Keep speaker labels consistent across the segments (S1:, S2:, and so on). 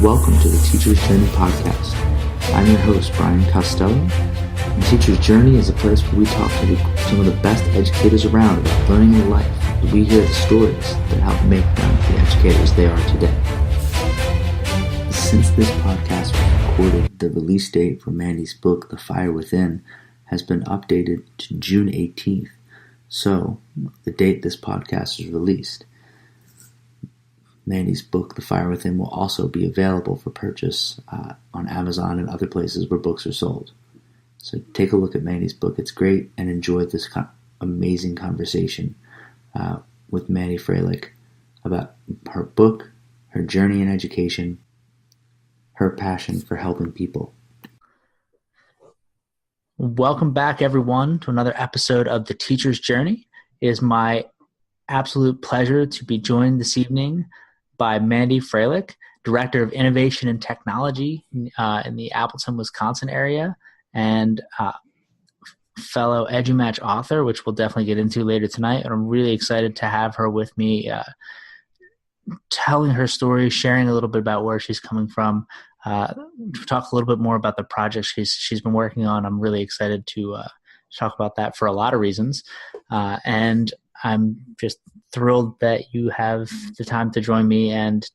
S1: Welcome to the Teacher's Journey podcast. I'm your host, Brian Costello, and Teacher's Journey is a place where we talk to some of the best educators around about learning in life, and we hear the stories that help make them the educators they are today. Since this podcast was recorded, the release date for Mandy's book, The Fire Within, has been updated to June 18th, so the date this podcast is released. Mandy's book, The Fire Within, will also be available for purchase on Amazon and other places where books are sold. So take a look at Mandy's book. It's great, and enjoy this amazing conversation with MandyFroehlich about her book, her journey in education, her passion for helping people. Welcome back, everyone, to another episode of The Teacher's Journey. It is my absolute pleasure to be joined this evening by MandyFroehlich, Director of Innovation and Technology in the Appleton, Wisconsin area, and fellow EduMatch author, which we'll definitely get into later tonight. And I'm really excited to have her with me, telling her story, sharing a little bit about where she's coming from, talk a little bit more about the project she's been working on. I'm really excited to talk about that for a lot of reasons. And I'm just thrilled that you have the time to join me and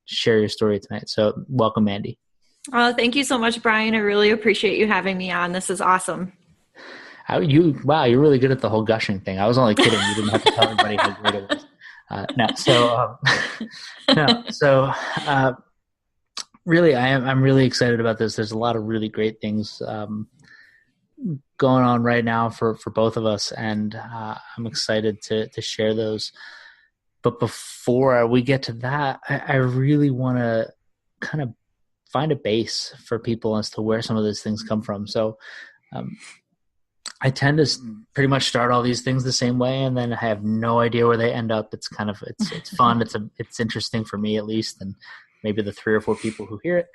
S1: share your story tonight. So welcome, Mandy.
S2: Oh, thank you so much, Brian. I really appreciate you having me on. This is awesome.
S1: Wow, you're really good at the whole gushing thing. I was only kidding. You didn't have to tell anybody how great it was. Really, I'm really excited about this. There's a lot of really great things going on right now for both of us, and I'm excited to share those. But before we get to that, I really want to kind of find a base for people as to where some of those things come from. So I tend to pretty much start all these things the same way, and then I have no idea where they end up. It's fun. It's interesting for me, at least, and maybe the 3 or 4 people who hear it.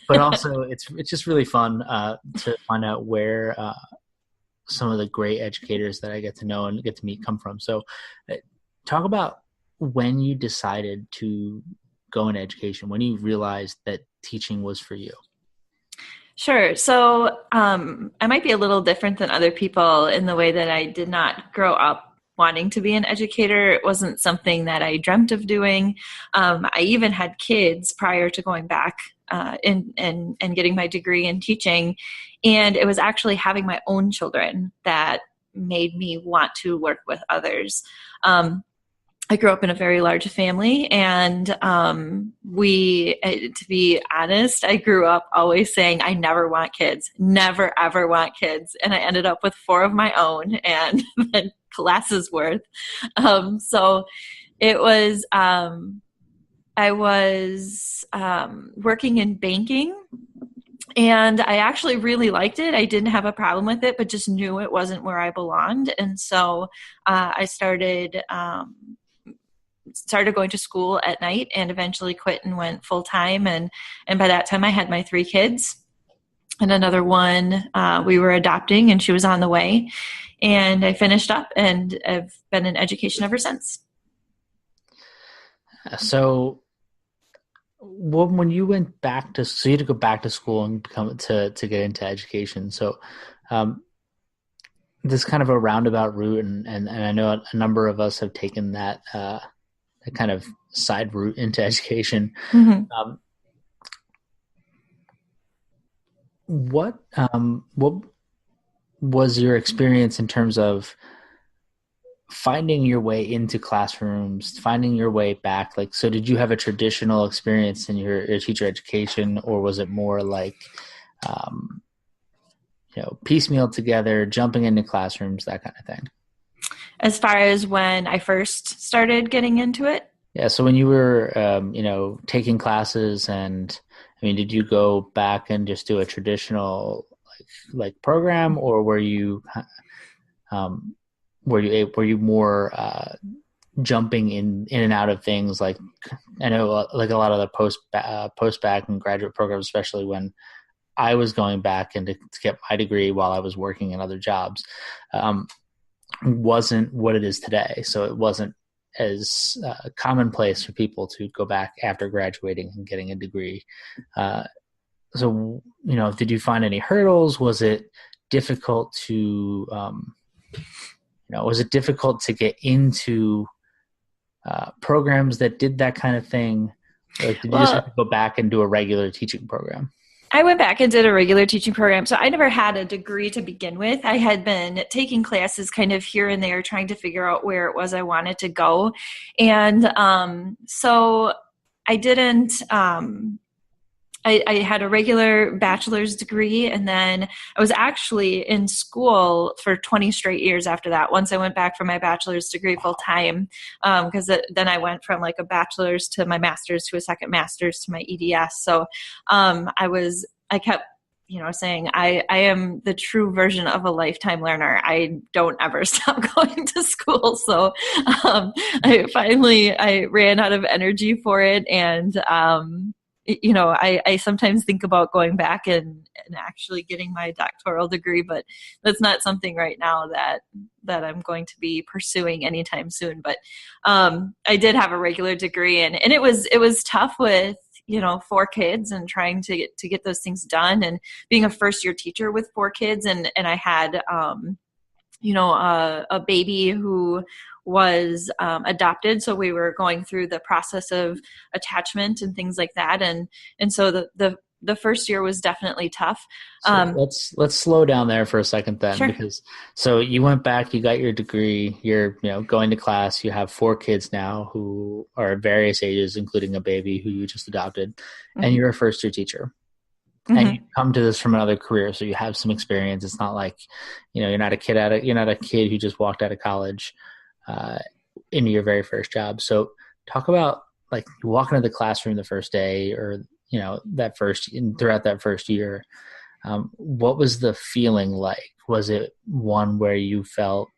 S1: But also it's just really fun to find out where some of the great educators that I get to know and get to meet come from. So talk about when you decided to go into education, when you realized that teaching was for you.
S2: Sure. So I might be a little different than other people in the way that I did not grow up wanting to be an educator. It wasn't something that I dreamt of doing. I even had kids prior to going back and getting my degree in teaching. And it was actually having my own children that made me want to work with others. I grew up in a very large family, and to be honest, I grew up always saying, I never want kids, never, ever want kids. And I ended up with 4 of my own and then classes worth. So it was, I was working in banking, and I actually really liked it. I didn't have a problem with it, but just knew it wasn't where I belonged. And so I started going to school at night and eventually quit and went full time. And by that time I had my 3 kids, and another one we were adopting, and she was on the way. And I finished up, and I've been in education ever since. So when you went back you had to go back to school and to get into education. So this kind of a roundabout route, and I know a number of us have taken that kind of side route into education. Mm-hmm. What was your experience in terms of finding your way into classrooms, finding your way back? So did you have a traditional experience in your teacher education, or was it more like, piecemeal together, jumping into classrooms, that kind of thing? As far as when I first started getting into it?
S1: Yeah. So when you were, taking classes, and did you go back and just do a traditional like program, or were you more jumping in and out of things? Like I know, like a lot of the post-bac and graduate programs, especially when I was going back and to get my degree while I was working in other jobs, wasn't what it is today. So it wasn't commonplace for people to go back after graduating and getting a degree. So, did you find any hurdles? Was it difficult to, get into programs that did that kind of thing? Like, did you just have to go back and do a regular teaching program?
S2: I went back and did a regular teaching program. So I never had a degree to begin with. I had been taking classes kind of here and there, trying to figure out where it was I wanted to go. And so I didn't, I had a regular bachelor's degree, and then I was actually in school for 20 straight years after that. Once I went back for my bachelor's degree full time, because then I went from like a bachelor's to my master's to a second master's to my EDS. So I kept saying I am the true version of a lifetime learner. I don't ever stop going to school. So I ran out of energy for it, and I sometimes think about going back and actually getting my doctoral degree, but that's not something right now that I'm going to be pursuing anytime soon. But I did have a regular degree, and it was tough with 4 kids and trying to get those things done, and being a first year teacher with 4 kids, and I had a baby who was adopted, so we were going through the process of attachment and things like that, and so the first year was definitely tough.
S1: So let's slow down there for a second then.
S2: Sure.
S1: Because so you went back, you got your degree, you're going to class, you have 4 kids now who are at various ages, including a baby who you just adopted, and you're a first year teacher.
S2: Mm-hmm.
S1: And you come to this from another career, so you have some experience. It's not like you're not a kid who just walked out of college into your very first job. So talk about like you walk into the classroom the first day, or throughout that first year. What was the feeling like? Was it one where you felt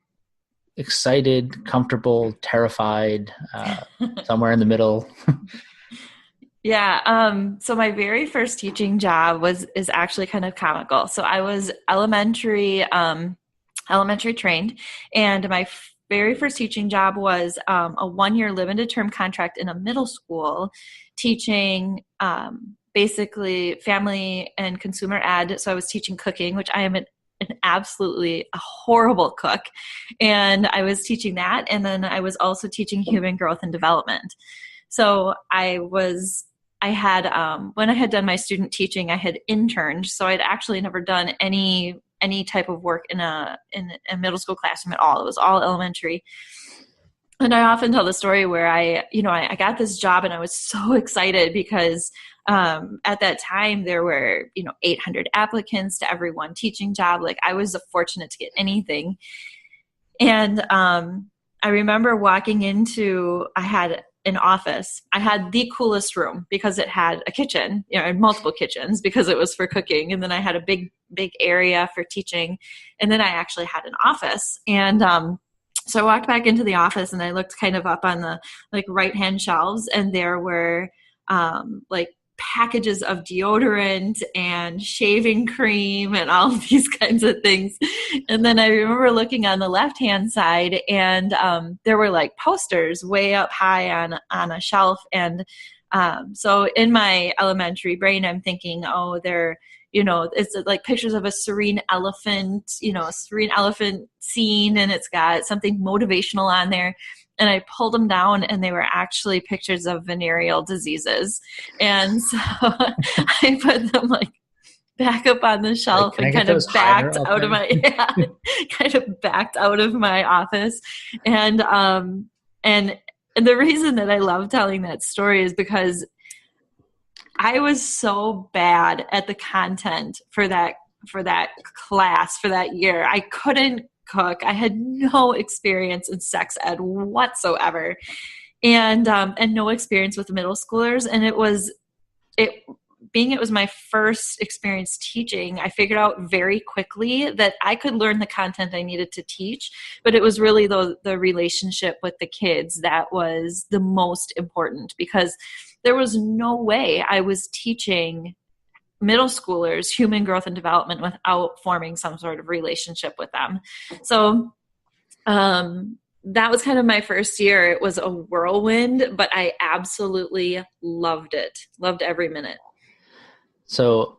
S1: excited, comfortable, terrified, somewhere in the middle?
S2: Yeah. So my very first teaching job is actually kind of comical. So I was elementary trained, and my very first teaching job was a 1-year limited term contract in a middle school, teaching basically family and consumer ed. So I was teaching cooking, which I am an absolutely a horrible cook, and I was teaching that, and then I was also teaching human growth and development. So I had when I had done my student teaching, I had interned, so I'd actually never done any type of work in a middle school classroom at all. It was all elementary. And I often tell the story where I got this job, and I was so excited because at that time there were 800 applicants to every one teaching job. Like, I was fortunate to get anything. And I remember walking into, I had an office. I had the coolest room because it had a kitchen, and multiple kitchens because it was for cooking. And then I had a big area for teaching. And then I actually had an office. And so I walked back into the office, and I looked kind of up on the right-hand shelves, and there were packages of deodorant and shaving cream and all of these kinds of things. And then I remember looking on the left-hand side, and there were posters way up high on a shelf. And so in my elementary brain, I'm thinking, oh, they're, it's like pictures of a serene elephant, a serene elephant scene, and it's got something motivational on there. And I pulled them down, and they were actually pictures of venereal diseases. And so I put them back up on the shelf and kind of backed out of my office. And the reason that I love telling that story is because I was so bad at the content for that class, for that year. I couldn't cook. I had no experience in sex ed whatsoever, and no experience with middle schoolers. And it was my first experience teaching, I figured out very quickly that I could learn the content I needed to teach, but it was really the relationship with the kids that was the most important, because there was no way I was teaching middle schoolers human growth and development without forming some sort of relationship with them. So that was kind of my first year. It was a whirlwind, but I absolutely loved it. Loved every minute.
S1: So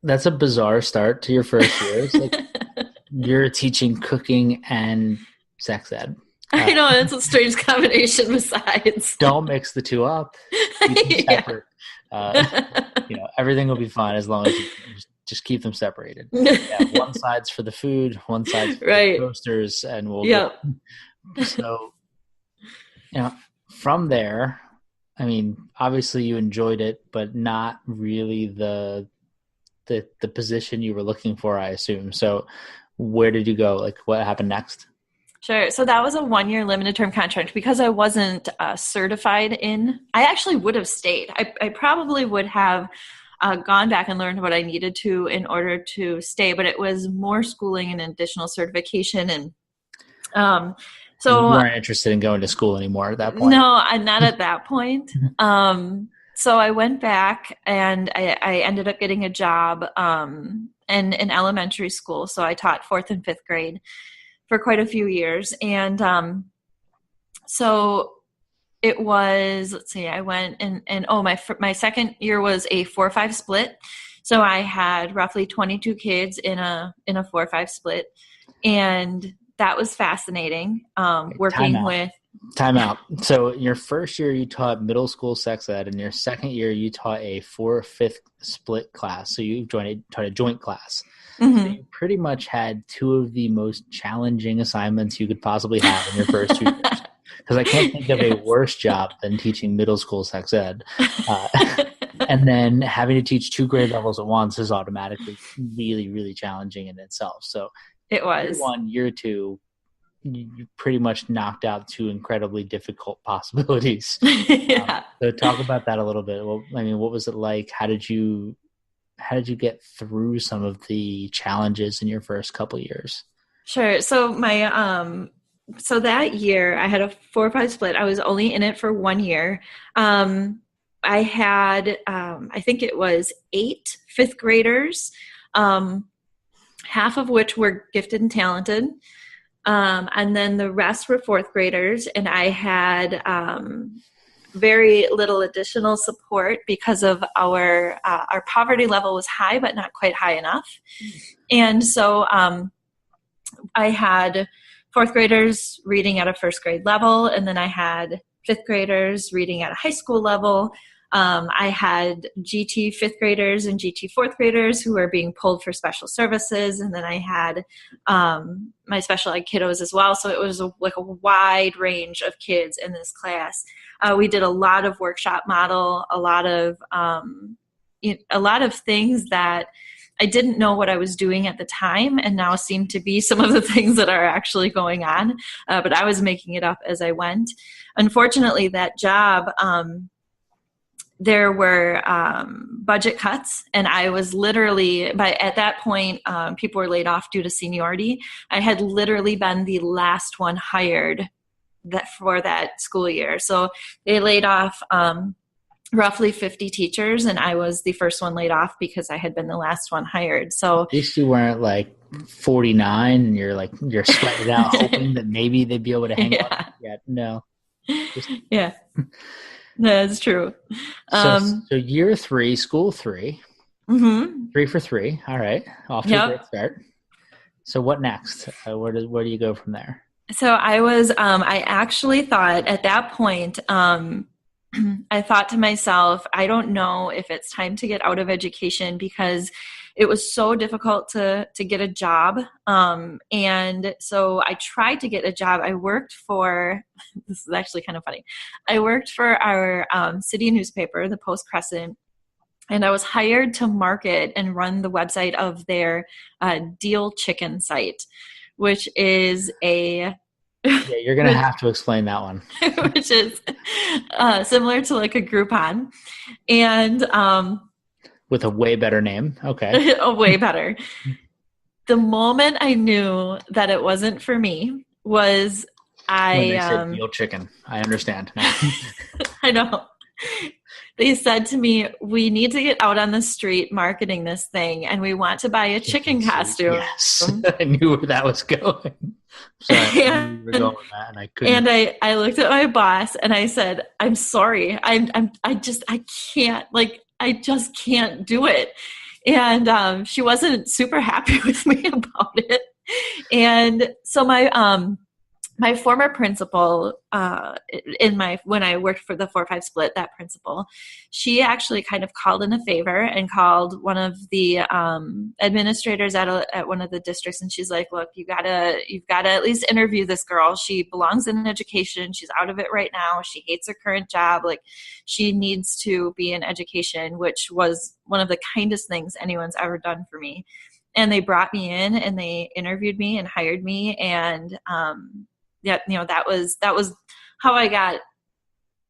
S1: that's a bizarre start to your first year. It's like you're teaching cooking and sex ed.
S2: I know, it's a strange combination besides.
S1: Don't mix the two up. Keep them separate. Everything will be fine as long as you just keep them separated. Yeah, one side's for the food, one side's for the toasters, and we'll go. So, from there, I mean, obviously you enjoyed it, but not really the position you were looking for, I assume. So where did you go? Like, what happened next?
S2: Sure. So that was a 1-year limited term contract because I wasn't certified in. I actually would have stayed. I probably would have gone back and learned what I needed to in order to stay, but it was more schooling and additional certification. And so
S1: you weren't interested in going to school anymore at that point?
S2: No, I'm not at that point. So I went back and I ended up getting a job in elementary school. So I taught 4th and 5th grade for quite a few years. And so it was, let's see, I went my second year was a 4-5 split. So I had roughly 22 kids in a 4-5 split. And that was fascinating. Working with
S1: Time out. So your first year you taught middle school sex ed, and your second year you taught a 4/5 split class. So you taught a joint class. Mm-hmm. So you pretty much had two of the most challenging assignments you could possibly have in your first 2 years. Because I can't think of a worse job than teaching middle school sex ed. And then having to teach 2 grade levels at once is automatically really, really challenging in itself. So
S2: it was.
S1: Year 2, you pretty much knocked out 2 incredibly difficult possibilities.
S2: Yeah.
S1: So talk about that a little bit. Well, I mean, what was it like? How did you get through some of the challenges in your first couple years?
S2: Sure. So so that year I had a 4/5 split. I was only in it for 1 year. I had, I think it was 8 5th graders, half of which were gifted and talented. And then the rest were 4th graders. And I had very little additional support because of our poverty level was high, but not quite high enough. And so I had 4th graders reading at a 1st grade level. And then I had 5th graders reading at a high school level. I had GT 5th graders and GT 4th graders who were being pulled for special services. And then I had my special ed kiddos as well. So it was a wide range of kids in this class. We did a lot of workshop model, a lot of things that I didn't know what I was doing at the time, and now seem to be some of the things that are actually going on. But I was making it up as I went. Unfortunately, that job, there were budget cuts, and I was literally, at that point, people were laid off due to seniority. I had literally been the last one hired for that school year. So they laid off roughly 50 teachers, and I was the first one laid off because I had been the last one hired. So
S1: at least you weren't like 49 and you're sweating out hoping that maybe they'd be able to hang on. Yeah, no.
S2: Yeah. That's true.
S1: So year 3, school 3, 3 for 3. All right. Off to a great start. So what next? Where do you go from there?
S2: So I actually thought at that point, I thought to myself, I don't know if it's time to get out of education because it was so difficult to get a job. And so I tried to get a job. I worked for, this is actually kind of funny. I worked for our city newspaper, the Post-Crescent, and I was hired to market and run the website of their Deal Chicken site, which is a...
S1: Yeah, you're going to have to explain that one.
S2: Which is similar to like a Groupon. And...
S1: with a way better name. Okay.
S2: A way better. The moment I knew that it wasn't for me was when
S1: they said Deal Chicken. I understand.
S2: I know. They said to me, we need to get out on the street marketing this thing, and we want to buy a chicken costume.
S1: Yes. I knew where that was going. Sorry, I knew you were
S2: And
S1: going with that, and I couldn't.
S2: and I looked at my boss and I said, I'm sorry. I can't, like, I just can't do it. And she wasn't super happy with me about it. And so my former principal, when I worked for the 4-5 split, that principal, she actually kind of called in a favor and called one of the administrators at one of the districts, and she's like, "Look, you've got to at least interview this girl. She belongs in education. She's out of it right now. She hates her current job. Like, she needs to be in education," which was one of the kindest things anyone's ever done for me. And they brought me in and they interviewed me and hired me, and yeah, that was how I got.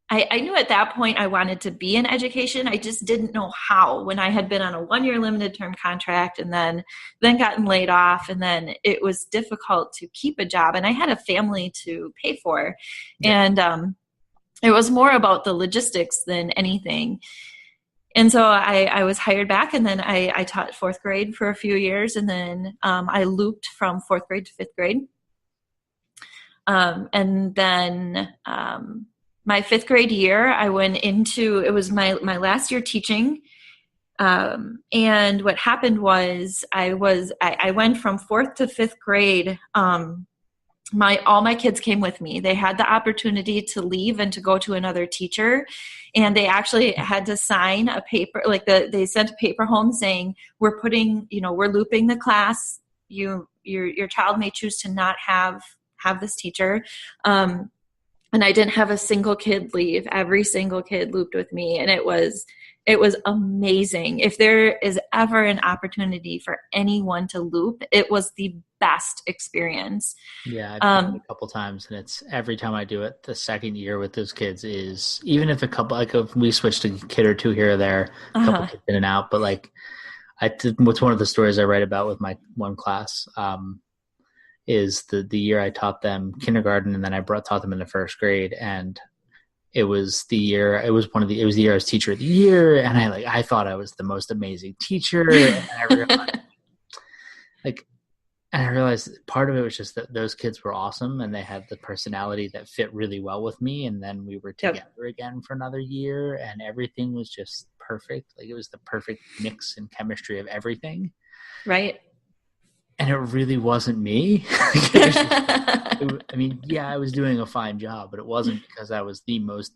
S2: I knew at that point I wanted to be in education. I just didn't know how. When I had been on a 1-year limited term contract and then gotten laid off, and then it was difficult to keep a job, and I had a family to pay for,
S1: Yeah.
S2: and it was more about the logistics than anything. And so I was hired back, and then I taught 4th grade for a few years, and then I looped from 4th grade to 5th grade. And then my 5th grade year, I went into, it was my last year teaching. And what happened was I went from 4th to 5th grade. All my kids came with me. They had the opportunity to leave and to go to another teacher, and they actually had to sign a paper. Like, they sent a paper home saying, we're looping the class. Your child may choose to not have this teacher. And I didn't have a single kid leave. Every single kid looped with me, and it was amazing. If there is ever an opportunity for anyone to loop, it was the best experience.
S1: Yeah, I've done it a couple times, and it's every time I do it, the second year with those kids is, even if a couple, like if we switched a kid or two here or there, a couple kids in and out, but like what's one of the stories I write about with my one class, is the year I taught them kindergarten, and then I taught them in the 1st grade, and it was the year I was teacher of the year, and I thought I was the most amazing teacher, and I realized part of it was just that those kids were awesome, and they had the personality that fit really well with me. And then we were together again for another year, and everything was just perfect. Like, it was the perfect mix and chemistry of everything.
S2: Right.
S1: And it really wasn't me. I was doing a fine job, but it wasn't because I was the most,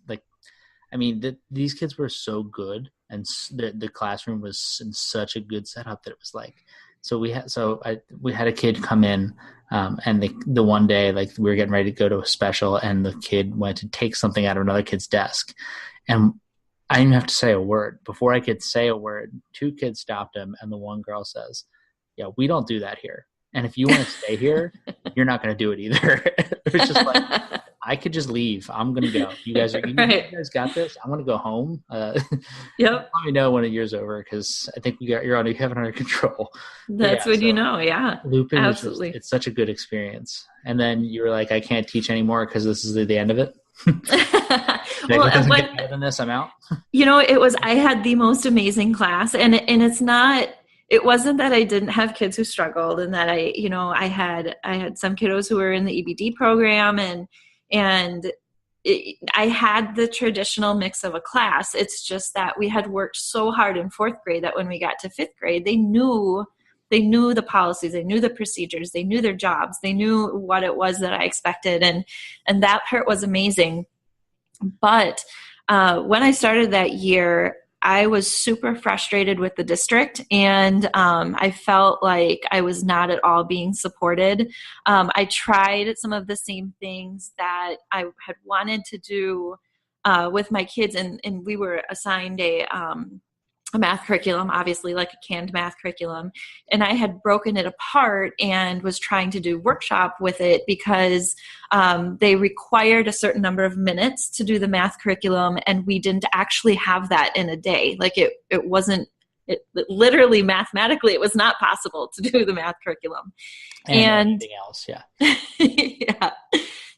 S1: these kids were so good, and the classroom was in such a good setup that it was like, we had a kid come in, and the one day, like, we were getting ready to go to a special, and the kid went to take something out of another kid's desk, and I didn't have to say a word. Before I could say a word, 2 kids stopped him, and the one girl says, "Yeah, we don't do that here. And if you want to stay here, you're not going to do it either." It was just like, I could just leave. I'm going to go. You guys you guys got this. I'm going to go home.
S2: Yep.
S1: Let me know when the year's over, because I think you have it under control.
S2: That's when you know. Yeah.
S1: Looping,
S2: absolutely.
S1: It's such a good experience. And then you were like, I can't teach anymore because this is the end of it.
S2: Well,
S1: it doesn't get better than this, I'm out.
S2: I had the most amazing class, and it wasn't that I didn't have kids who struggled, and that I had some kiddos who were in the EBD program, and I had the traditional mix of a class. It's just that we had worked so hard in 4th grade that when we got to 5th grade, they knew the policies, they knew the procedures, they knew their jobs, they knew what it was that I expected, and that part was amazing. But when I started that year, I was super frustrated with the district, and I felt like I was not at all being supported. I tried some of the same things that I had wanted to do with my kids, and we were assigned a math curriculum, obviously, like a canned math curriculum. And I had broken it apart and was trying to do workshop with it, because they required a certain number of minutes to do the math curriculum, and we didn't actually have that in a day. Like, it wasn't, literally, mathematically, it was not possible to do the math curriculum.
S1: And anything else, yeah.
S2: Yeah.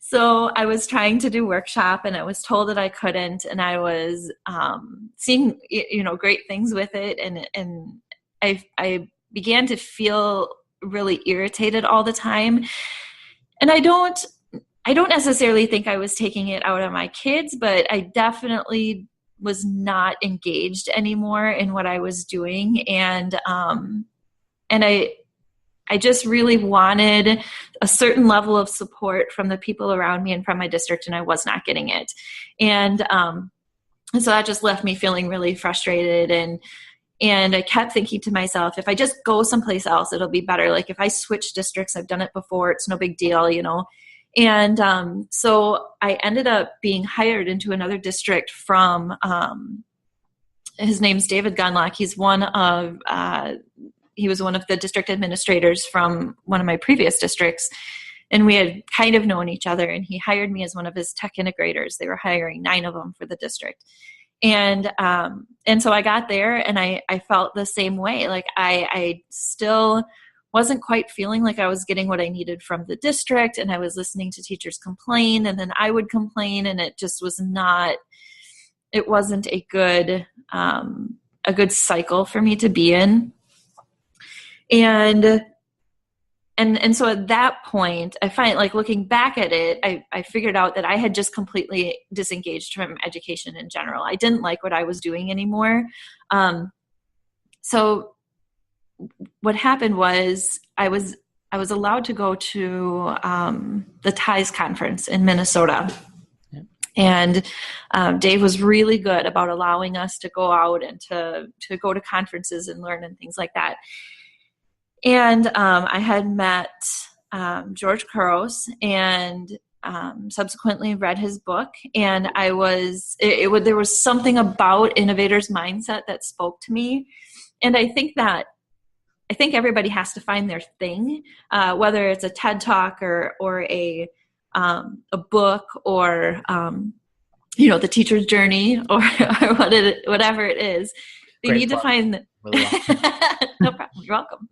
S2: So I was trying to do workshop, and I was told that I couldn't, and I was seeing, great things with it. And I began to feel really irritated all the time. And I don't necessarily think I was taking it out on my kids, but I definitely was not engaged anymore in what I was doing. And I just really wanted a certain level of support from the people around me and from my district, and I was not getting it. And so that just left me feeling really frustrated. And I kept thinking to myself, if I just go someplace else, it'll be better. Like if I switch districts, I've done it before. It's no big deal, you know? And so I ended up being hired into another district from, his name's David Gunlock. He was one of the district administrators from one of my previous districts. And we had kind of known each other, and he hired me as one of his tech integrators. They were hiring 9 of them for the district. And so I got there, and I felt the same way. Like I still wasn't quite feeling like I was getting what I needed from the district, and I was listening to teachers complain, and then I would complain, and it just wasn't a good cycle for me to be in. And so at that point, I find, like, looking back at it, I figured out that I had just completely disengaged from education in general. I didn't like what I was doing anymore. So what happened was I was allowed to go to the TIES conference in Minnesota. Yep. And Dave was really good about allowing us to go out and to go to conferences and learn and things like that. And I had met George Couros and subsequently read his book. And there was something about Innovator's Mindset that spoke to me. And I think everybody has to find their thing, whether it's a TED Talk or a book or the teacher's journey or whatever it is. They need to find really no problem. You're welcome.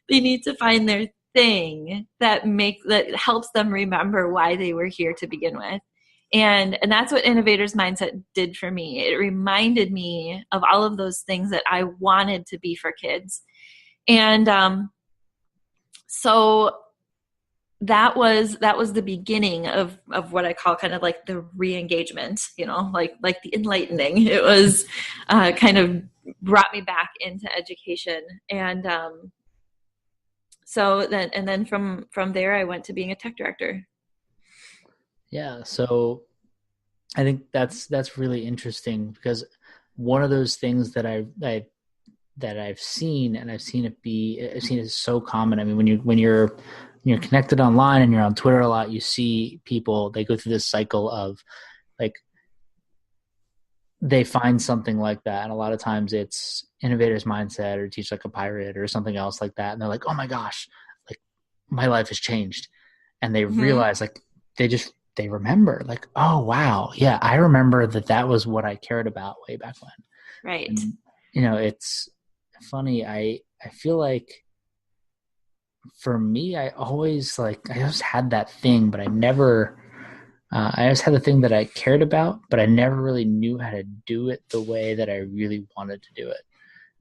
S2: They need to find their thing that helps them remember why they were here to begin with. And that's what Innovator's Mindset did for me. It reminded me of all of those things that I wanted to be for kids. And so that was the beginning of what I call kind of like the re-engagement, like the enlightening. It was kind of brought me back into education. And then from there, I went to being a tech director.
S1: Yeah. So I think that's really interesting, because one of those things that I've seen, and I've seen it so common. I mean, when you're connected online and you're on Twitter a lot, you see people, they go through this cycle of, like, they find something like that. And a lot of times it's Innovator's Mindset or Teach Like a Pirate or something else like that. And they're like, oh my gosh, like, my life has changed. And they realize, like, they remember, like, oh wow, yeah, I remember that was what I cared about way back when.
S2: Right.
S1: And, it's funny. I feel like, for me, I always had that thing, but I always had the thing that I cared about, but I never really knew how to do it the way that I really wanted to do it.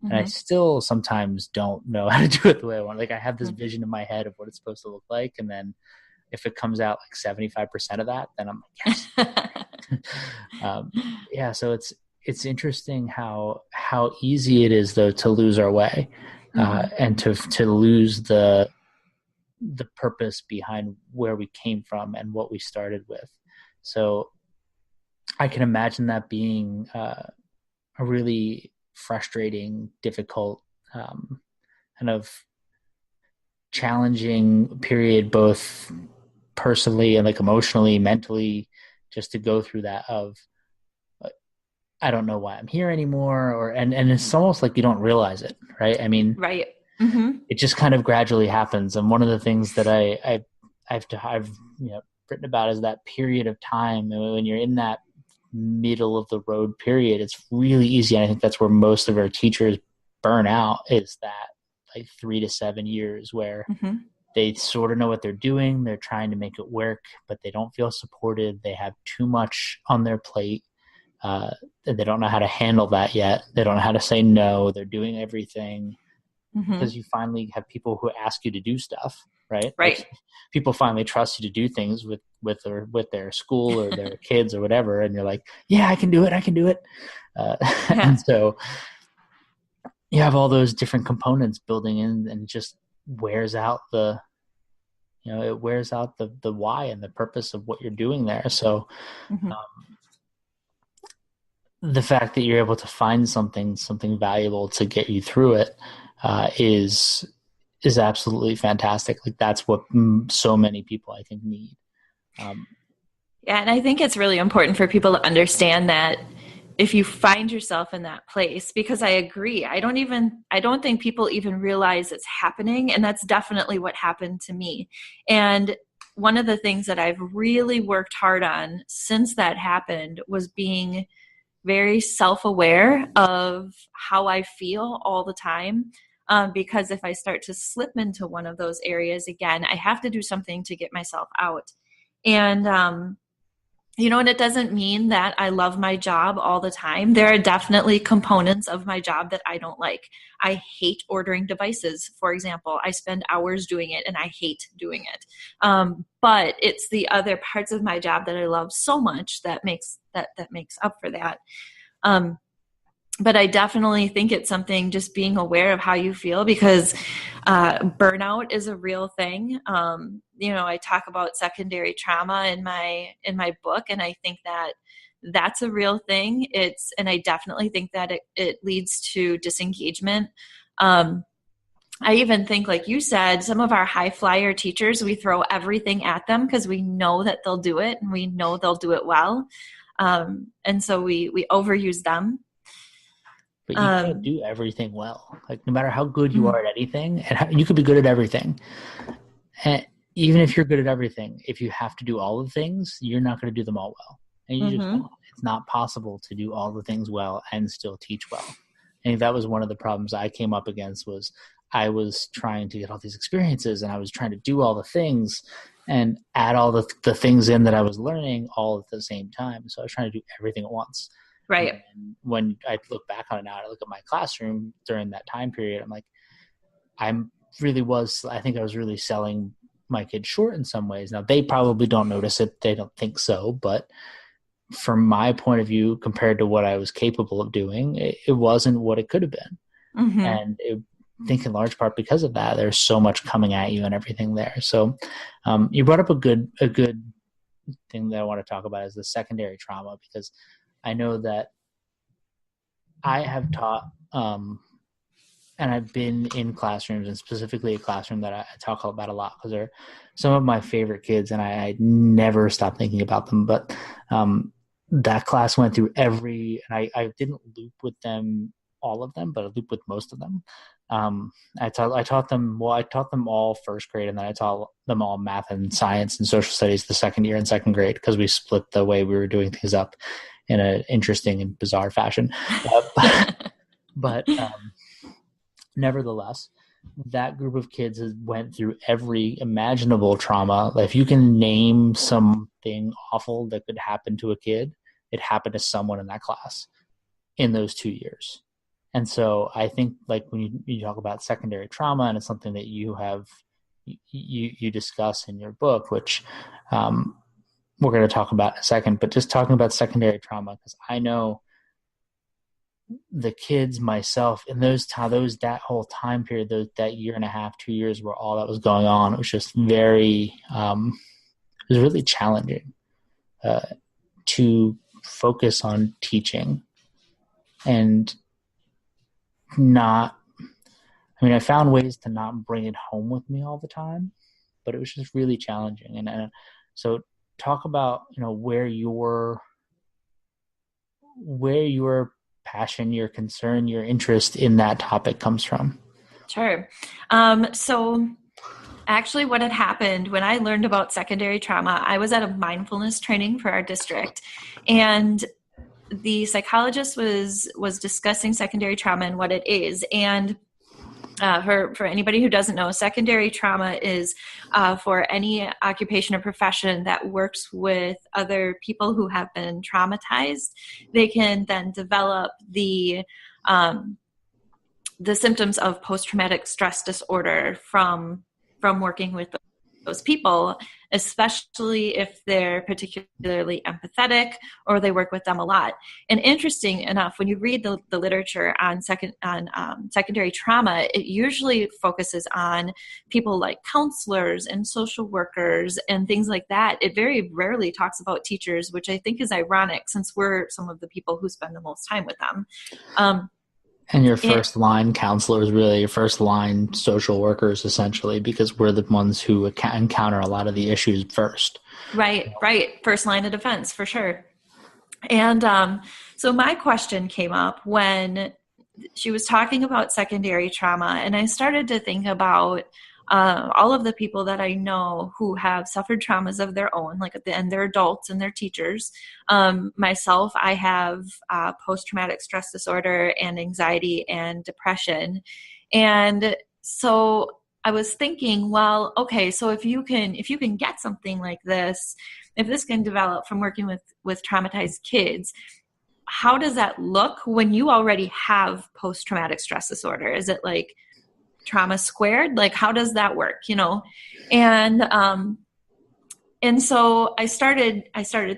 S1: Mm-hmm. And I still sometimes don't know how to do it the way I want. Like, I have this vision in my head of what it's supposed to look like. And then if it comes out like 75% of that, then I'm like, yes. Yeah. So it's interesting how easy it is, though, to lose our way. And to lose the purpose behind where we came from and what we started with. So I can imagine that being a really frustrating, difficult, kind of challenging period, both personally and, like, emotionally, mentally, just to go through that of, I don't know why I'm here anymore, and it's almost like you don't realize it, right? I mean,
S2: right. Mm-hmm.
S1: It just kind of gradually happens. And one of the things that I've written about is that period of time. And when you're in that middle of the road period, it's really easy. And I think that's where most of our teachers burn out, is that, like, 3 to 7 years where they sort of know what they're doing. They're trying to make it work, but they don't feel supported. They have too much on their plate. They don't know how to handle that yet. They don't know how to say no. They're doing everything. Because you finally have people who ask you to do stuff, right? Like
S2: Right.
S1: people finally trust you to do things with their school or their kids or whatever, and you're like, yeah, I can do it, I can do it.
S2: Yeah.
S1: And so you have all those different components building in, and it just wears out it wears out the why and the purpose of what you're doing there. So
S2: Mm-hmm.
S1: the fact that you're able to find something valuable to get you through it is absolutely fantastic. Like that's what so many people I think need. Um,
S2: Yeah, and I think it's really important for people to understand that if you find yourself in that place, because I agree, I don't think people even realize it's happening, and that's definitely what happened to me. And one of the things that I've really worked hard on since that happened was being very self-aware of how I feel all the time. Because if I start to slip into one of those areas again, I have to do something to get myself out. And and it doesn't mean that I love my job all the time. There are definitely components of my job that I don't like. I hate ordering devices, for example. I spend hours doing it and I hate doing it. But it's the other parts of my job that I love so much that makes up for that. But I definitely think it's something, just being aware of how you feel, because burnout is a real thing. I talk about secondary trauma in my book, and I think that that's a real thing. And I definitely think that it leads to disengagement. I even think, like you said, some of our high flyer teachers, we throw everything at them because we know that they'll do it and we know they'll do it well. And so we overuse them.
S1: but you can't do everything well. Like no matter how good you
S2: Mm-hmm.
S1: are at anything, and you could be good at everything. And even if you're good at everything, if you have to do all the things, you're not going to do them all well. And you just
S2: Mm-hmm.
S1: won't. It's not possible to do all the things well and still teach well. I think that was one of the problems I came up against. Was I was trying to get all these experiences, and I was trying to do all the things and add all the things in that I was learning all at the same time. So I was trying to do everything at once.
S2: Right.
S1: And when I look back on it now, I look at my classroom during that time period, I'm like, I think I was really selling my kids short in some ways. Now, they probably don't notice it. They don't think so. But from my point of view, compared to what I was capable of doing, it wasn't what it could have been.
S2: Mm-hmm.
S1: And I think in large part because of that, there's so much coming at you and everything there. So you brought up a good thing that I want to talk about is the secondary trauma, because I know that I have taught, and I've been in classrooms, and specifically a classroom that I talk about a lot because they're some of my favorite kids, and I never stop thinking about them. But that class went through and I didn't loop with them, all of them, but I looped with most of them. I taught them all first grade, and then I taught them all math and science and social studies the second year and second grade, because we split the way we were doing things up in an interesting and bizarre fashion. But nevertheless, that group of kids has went through every imaginable trauma. If you can name something awful that could happen to a kid, it happened to someone in that class in those 2 years. And so I think, like, when you talk about secondary trauma, and it's something that you discuss in your book, which we're going to talk about in a second, but just talking about secondary trauma, because I know the kids, myself, in that whole time period, that year and a half, 2 years, where all that was going on, it was just it was really challenging to focus on teaching and I found ways to not bring it home with me all the time, but it was just really challenging. And so talk about, where your passion, your concern, your interest in that topic comes from.
S2: Sure. So actually what had happened when I learned about secondary trauma, I was at a mindfulness training for our district, and the psychologist was discussing secondary trauma and what it is. And for anybody who doesn't know, secondary trauma is for any occupation or profession that works with other people who have been traumatized. They can then develop the symptoms of post-traumatic stress disorder from from working with those people, especially if they're particularly empathetic or they work with them a lot. And interesting enough, when you read the literature on secondary trauma, it usually focuses on people like counselors and social workers and things like that. It very rarely talks about teachers, which I think is ironic since we're some of the people who spend the most time with them.
S1: And your first line counselors, really your first line social workers, essentially, because we're the ones who encounter a lot of the issues first.
S2: Right. First line of defense, for sure. And so my question came up when she was talking about secondary trauma, and I started to think about all of the people that I know who have suffered traumas of their own, and they're adults and they're teachers. Myself, I have post-traumatic stress disorder and anxiety and depression. And so I was thinking, well, okay, so if you can get something like this, if this can develop from working with traumatized kids, how does that look when you already have post-traumatic stress disorder? Is it like trauma squared? Like, how does that work, And so I started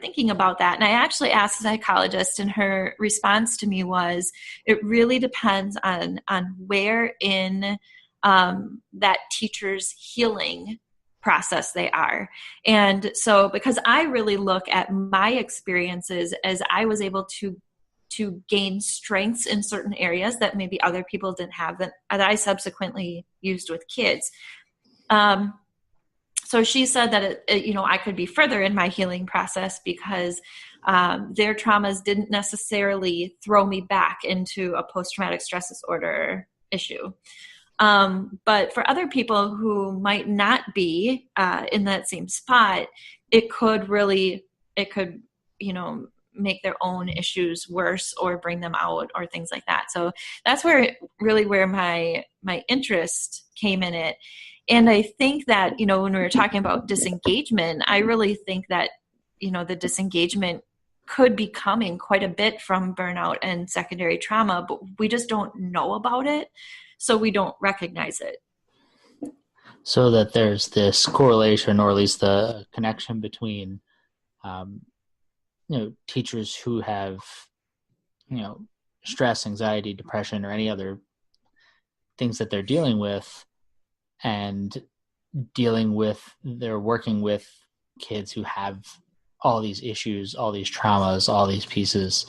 S2: thinking about that. And I actually asked a psychologist, and her response to me was, it really depends on where in that teacher's healing process they are. And so, because I really look at my experiences as I was able to gain strengths in certain areas that maybe other people didn't have, that I subsequently used with kids. So she said that I could be further in my healing process because their traumas didn't necessarily throw me back into a post-traumatic stress disorder issue. But for other people who might not be in that same spot, it could make their own issues worse or bring them out or things like that. So that's where my interest came in it. And I think that, when we were talking about disengagement, I really think that, the disengagement could be coming quite a bit from burnout and secondary trauma, but we just don't know about it. So we don't recognize it.
S1: So that there's this correlation, or at least the connection between, teachers who have, stress, anxiety, depression, or any other things that they're dealing with, and they're working with kids who have all these issues, all these traumas, all these pieces.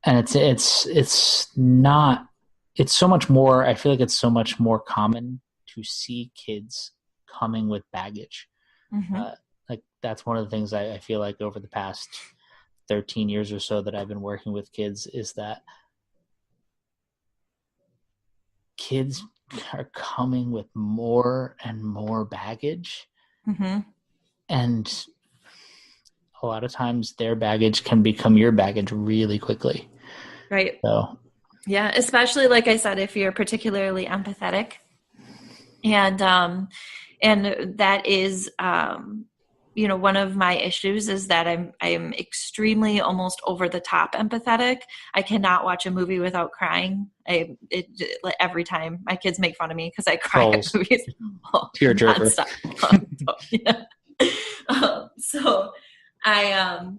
S1: And it's so much more, I feel like it's so much more common to see kids coming with baggage.
S2: Mm-hmm.
S1: That's one of the things I feel like over the past 13 years or so that I've been working with kids, is that kids are coming with more and more baggage.
S2: Mm-hmm.
S1: And a lot of times their baggage can become your baggage really quickly.
S2: Right.
S1: So,
S2: yeah, especially, like I said, if you're particularly empathetic. And that is, one of my issues is that I'm extremely almost over the top empathetic. I cannot watch a movie without crying. Every time my kids make fun of me because I cry at movies.
S1: Tearjerker.
S2: So I,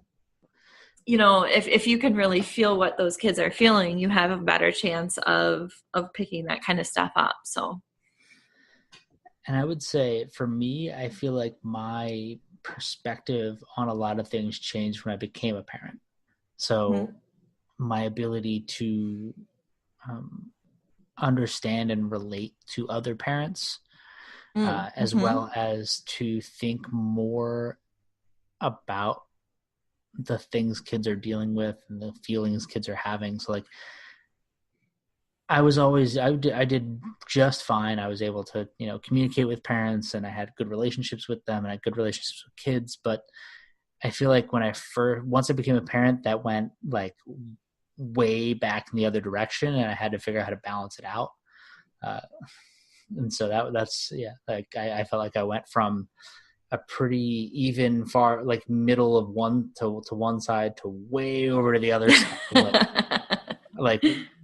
S2: if you can really feel what those kids are feeling, you have a better chance of picking that kind of stuff up. So.
S1: And I would say for me, I feel like my perspective on a lot of things changed when I became a parent. So my ability to understand and relate to other parents, as well as to think more about the things kids are dealing with and the feelings kids are having. So I did just fine. I was able to, communicate with parents, and I had good relationships with them, and I had good relationships with kids. But I feel like once I became a parent, that went way back in the other direction, and I had to figure out how to balance it out. And so I felt like I went from a pretty even far, middle of one to one side to way over to the other side.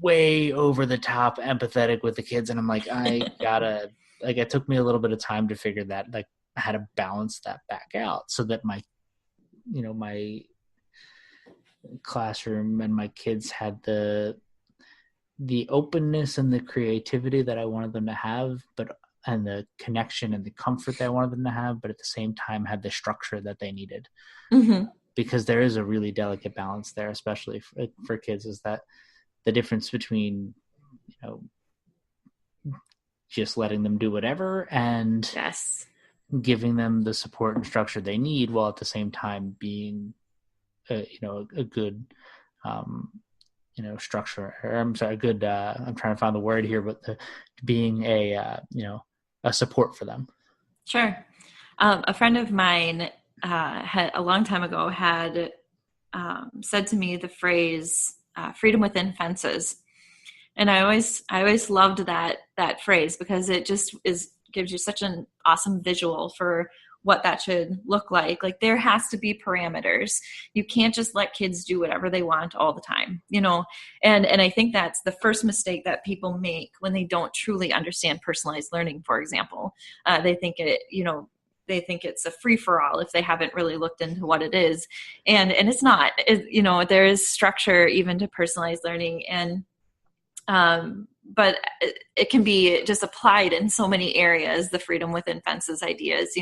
S1: Way over the top empathetic with the kids. And I'm like, I gotta like it took me a little bit of time to figure that, like, how to balance that back out so that my, my classroom and my kids had the openness and the creativity that I wanted them to have, and the connection and the comfort that I wanted them to have, but at the same time had the structure that they needed.
S2: Mm-hmm.
S1: Because there is a really delicate balance there, especially for kids, is that the difference between, just letting them do whatever and
S2: Yes.
S1: giving them the support and structure they need, while at the same time being, a good, structure. Or, I'm sorry, a good. I'm trying to find the word here, but being a support for them.
S2: Sure. A friend of mine had a long time ago had said to me the phrase "freedom within fences," and I always loved that phrase because it just gives you such an awesome visual for what that should look like. Like, there has to be parameters. You can't just let kids do whatever they want all the time, and I think that's the first mistake that people make when they don't truly understand personalized learning. For example, they think it's a free-for-all if they haven't really looked into what it is, and it's not. There is structure even to personalized learning, and but it can be just applied in so many areas, the freedom within fences ideas,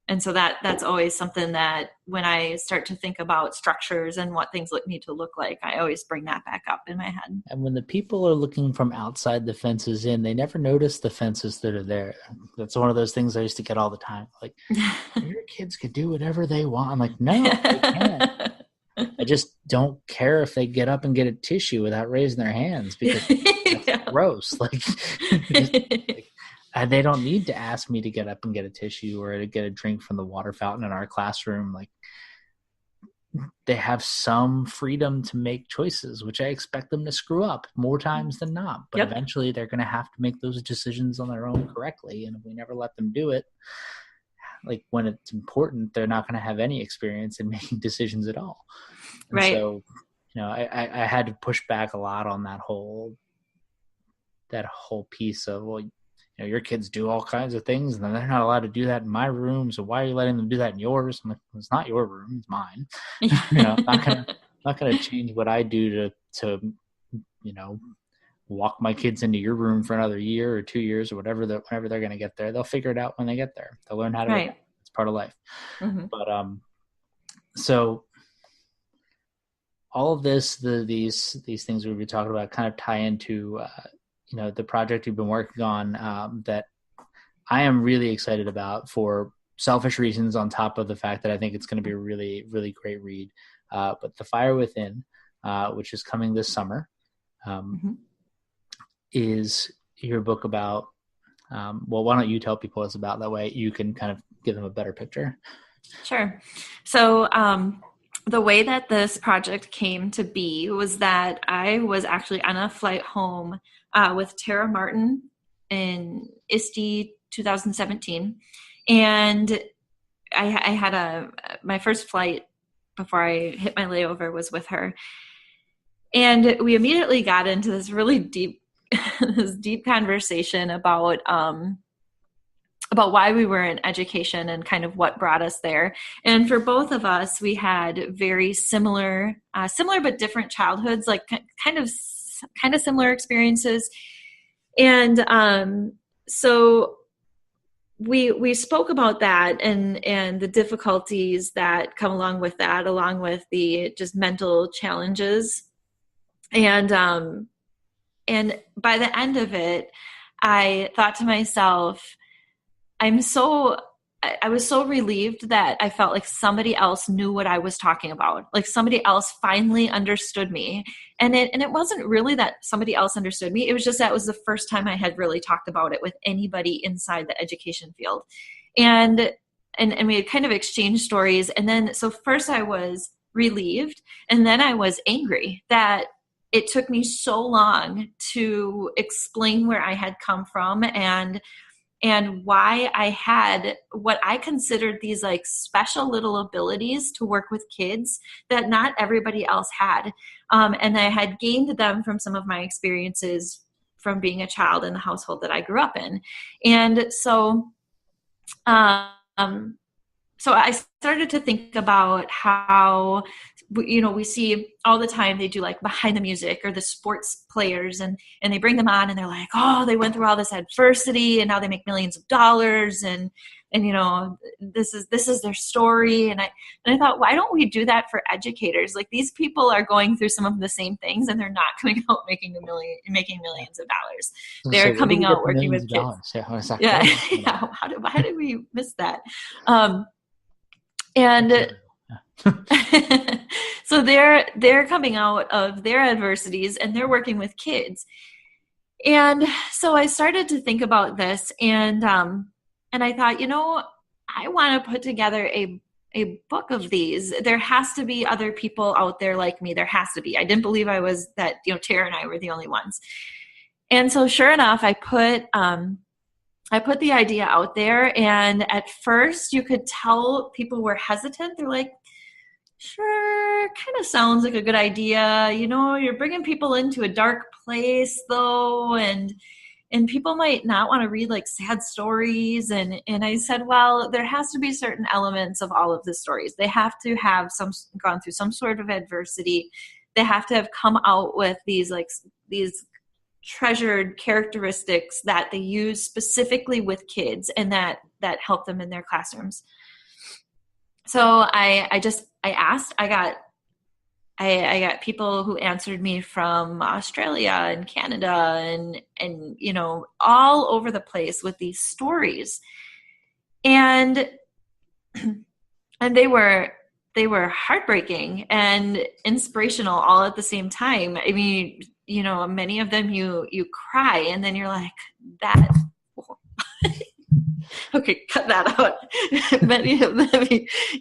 S2: and so that's always something that when I start to think about structures and what things need to look like, I always bring that back up in my head.
S1: And when the people are looking from outside the fences in, they never notice the fences that are there. That's one of those things I used to get all the time. Like, your kids could do whatever they want. I'm like, no, they can't. I just don't care if they get up and get a tissue without raising their hands, because that's gross. Like, they don't need to ask me to get up and get a tissue or to get a drink from the water fountain in our classroom. Like, they have some freedom to make choices, which I expect them to screw up more times than not. But eventually they're going to have to make those decisions on their own correctly. And if we never let them do it, like, when it's important, they're not going to have any experience in making decisions at all. And
S2: right.
S1: So, I had to push back a lot on that whole piece of, well, your kids do all kinds of things and they're not allowed to do that in my room. So why are you letting them do that in yours? I'm like, it's not your room, it's mine. Not going to change what I do to walk my kids into your room for another year or 2 years or whatever, whenever they're going to get there. They'll figure it out when they get there. They'll learn how to adapt. It's part of life. Mm-hmm. But so all of these things we've been talking about kind of tie into the project you've been working on, that I am really excited about for selfish reasons, on top of the fact that I think it's going to be a really, really great read. But The Fire Within, which is coming this summer, mm-hmm. is your book about, well, why don't you tell people what it's about? That way you can kind of give them a better picture.
S2: Sure. So the way that this project came to be was that I was actually on a flight home with Tara Martin in ISTE 2017. And I had my first flight before I hit my layover was with her. And we immediately got into this really deep conversation about why we were in education and kind of what brought us there. And for both of us, we had very similar but different childhoods, like kind of similar experiences. And so we spoke about that and the difficulties that come along with that, along with the just mental challenges. And by the end of it, I thought to myself, I was so relieved that I felt like somebody else knew what I was talking about. Like somebody else finally understood me. And it wasn't really that somebody else understood me. It was just that it was the first time I had really talked about it with anybody inside the education field. And we had kind of exchanged stories. And then, so first I was relieved, and then I was angry that it took me so long to explain where I had come from and why I had what I considered these like special little abilities to work with kids that not everybody else had. And I had gained them from some of my experiences from being a child in the household that I grew up in. And um, so I started to think about how, we see all the time they do like behind the music or the sports players, and they bring them on and they're like, oh, they went through all this adversity and now they make millions of dollars, and this is their story. And I thought, why don't we do that for educators? Like, these people are going through some of the same things and they're not coming out making millions of dollars.
S1: So
S2: They're
S1: where do
S2: coming
S1: we get
S2: out
S1: the
S2: working
S1: millions
S2: with
S1: of
S2: kids.
S1: dollars? Yeah, exactly.
S2: Yeah. Yeah. How did we miss that? And so they're coming out of their adversities and they're working with kids. And so I started to think about this, and I thought, I want to put together a book of these. There has to be other people out there like me. There has to be. I didn't believe I was that, Tara and I were the only ones. And so sure enough, I put the idea out there, and at first you could tell people were hesitant. They're like, sure, kind of sounds like a good idea. You're bringing people into a dark place though, and people might not want to read like sad stories. And I said, well, there has to be certain elements of all of the stories. They have to have gone through some sort of adversity. They have to have come out with these treasured characteristics that they use specifically with kids and that help them in their classrooms. So I asked. I got people who answered me from Australia and Canada and all over the place with these stories, and they were heartbreaking and inspirational all at the same time. I mean, many of them you cry, and then you're like, that. Okay, cut that out. Many of them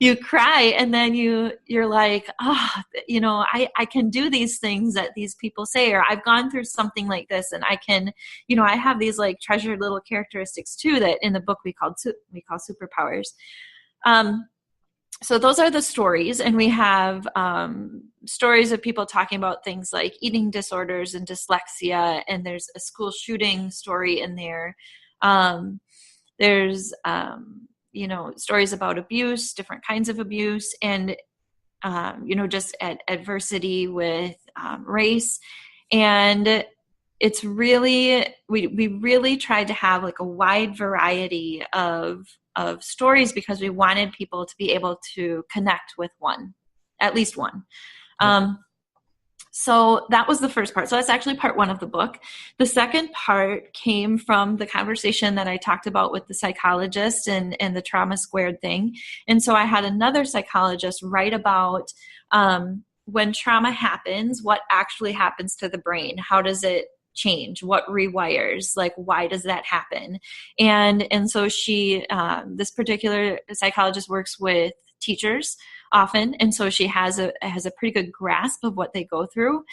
S2: you cry, and then you're like, I can do these things that these people say, or I've gone through something like this, and I can, I have these like treasured little characteristics too that in the book we call superpowers. So those are the stories, and we have stories of people talking about things like eating disorders and dyslexia, and there's a school shooting story in there. There's stories about abuse, different kinds of abuse, and just adversity with race. And it's really, we really tried to have like a wide variety of stories, because we wanted people to be able to connect with at least one. So that was the first part. So that's actually part one of the book. The second part came from the conversation that I talked about with the psychologist and the trauma squared thing. And so I had another psychologist write about when trauma happens, what actually happens to the brain? How does it change? What rewires? Like, why does that happen? And so she, this particular psychologist works with teachers often, and so she has a pretty good grasp of what they go through.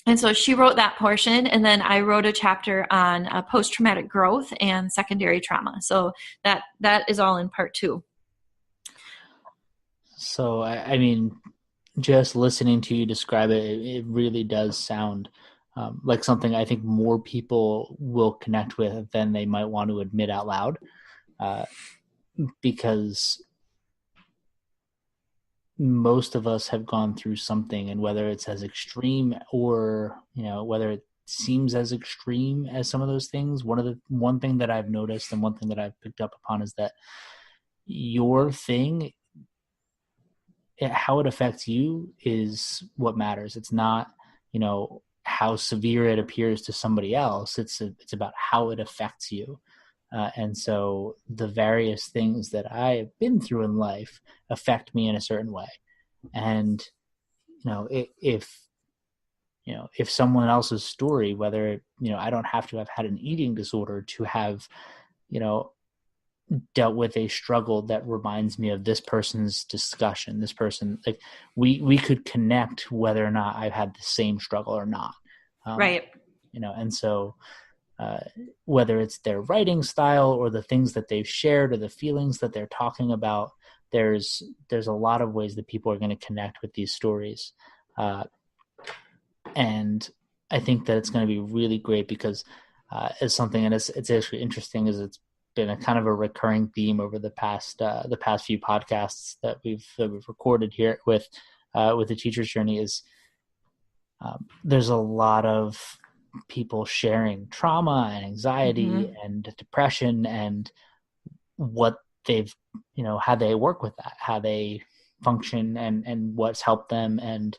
S2: And so she wrote that portion, and then I wrote a chapter on post-traumatic growth and secondary trauma. So that is all in part two.
S1: So I mean, just listening to you describe it, it really does sound like something I think more people will connect with than they might want to admit out loud, because most of us have gone through something, and whether it's as extreme or, whether it seems as extreme as some of those things, one thing that I've noticed and one thing that I've picked up upon is that your thing, how it affects you is what matters. It's not, how severe it appears to somebody else. It's about how it affects you. And so the various things that I've been through in life affect me in a certain way. And, if someone else's story, whether, I don't have to have had an eating disorder to have, dealt with a struggle that reminds me of this person's discussion, this person, like we could connect whether or not I've had the same struggle or not.
S2: Right.
S1: And so, whether it's their writing style or the things that they've shared or the feelings that they're talking about, there's a lot of ways that people are going to connect with these stories. And I think that it's going to be really great because it's something, and it's actually interesting, is it's been a kind of a recurring theme over the past few podcasts that we've recorded here with the teacher's journey is there's a lot of people sharing trauma and anxiety
S2: Mm-hmm.
S1: and depression and what they've, how they work with that, how they function, and what's helped them, and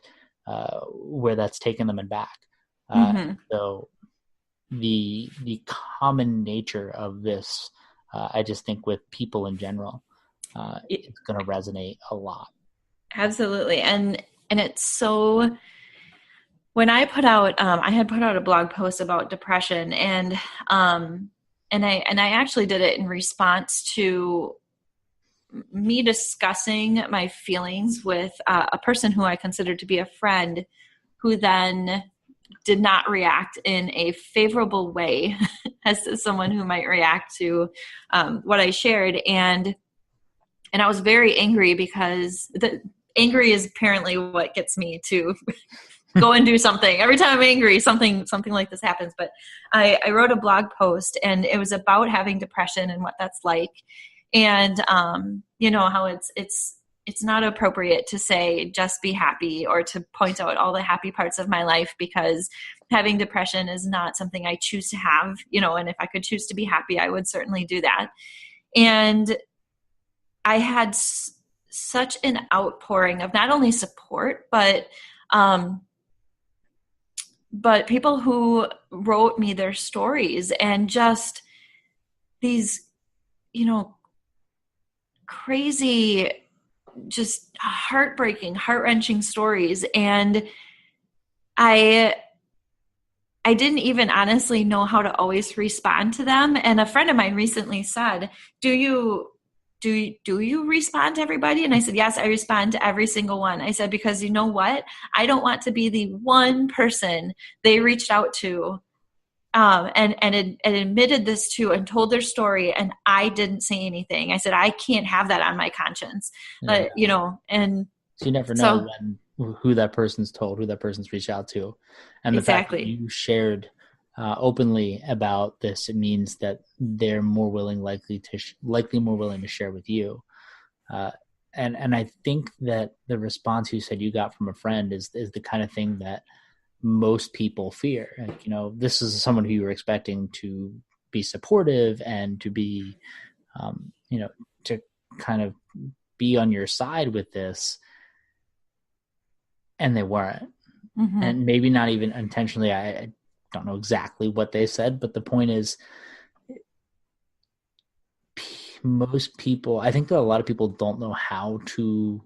S1: where that's taken them and back. Uh,
S2: Mm-hmm.
S1: so the common nature of this, I just think with people in general, it's going to resonate a lot.
S2: Absolutely. And it's so, when I had put out a blog post about depression, um and I actually did it in response to me discussing my feelings with a person who I considered to be a friend, who then did not react in a favorable way as someone who might react to what I shared. And I was very angry because angry is apparently what gets me to go and do something. Every time I'm angry, something like this happens. But I wrote a blog post, and it was about having depression and what that's like, and how it's not appropriate to say just be happy, or to point out all the happy parts of my life, because having depression is not something I choose to have. And if I could choose to be happy, I would certainly do that. And I had such an outpouring of not only support, um, but people who wrote me their stories, and just these, crazy, just heartbreaking, heart-wrenching stories. And I I didn't even honestly know how to always respond to them. And a friend of mine recently said, "Do you do you respond to everybody?" And I said, "Yes, I respond to every single one." I said, "Because you know what? I don't want to be the one person they reached out to, and admitted this to, and told their story, and I didn't say anything." I said, "I can't have that on my conscience."
S1: Yeah.
S2: And
S1: So you never know
S2: so
S1: when who that person's told, who that person's reached out to, and the fact that
S2: exactly.
S1: you shared openly about this, it means that they're more willing, likely more willing to share with you. Uh, and I think that the response you said you got from a friend is the kind of thing that most people fear. Like, this is someone who you were expecting to be supportive and to be, to kind of be on your side with this, and they weren't.
S2: Hmm.
S1: And maybe not even intentionally. I don't know exactly what they said, but the point is, most people, I think that a lot of people don't know how to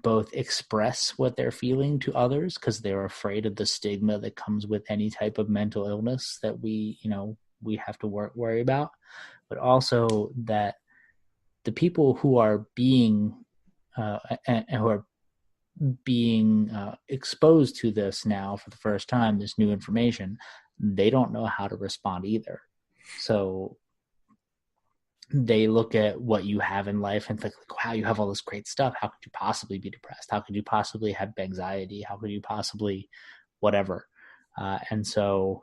S1: both express what they're feeling to others because they're afraid of the stigma that comes with any type of mental illness that we have to worry about, but also that the people who are being and who are being exposed to this now for the first time, this new information, they don't know how to respond either. So they look at what you have in life and think, like, wow, you have all this great stuff. How could you possibly be depressed? How could you possibly have anxiety? How could you possibly whatever? And so,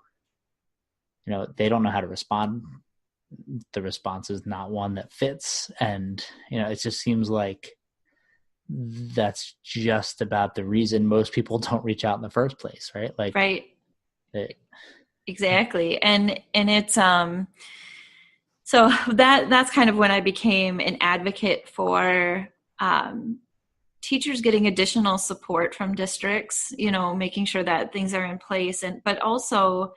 S1: they don't know how to respond. The response is not one that fits. And, it just seems like that's just about the reason most people don't reach out in the first place, right? Like,
S2: Right.
S1: it,
S2: Exactly. And it's so that's kind of when I became an advocate for um, teachers getting additional support from districts, making sure that things are in place, and but also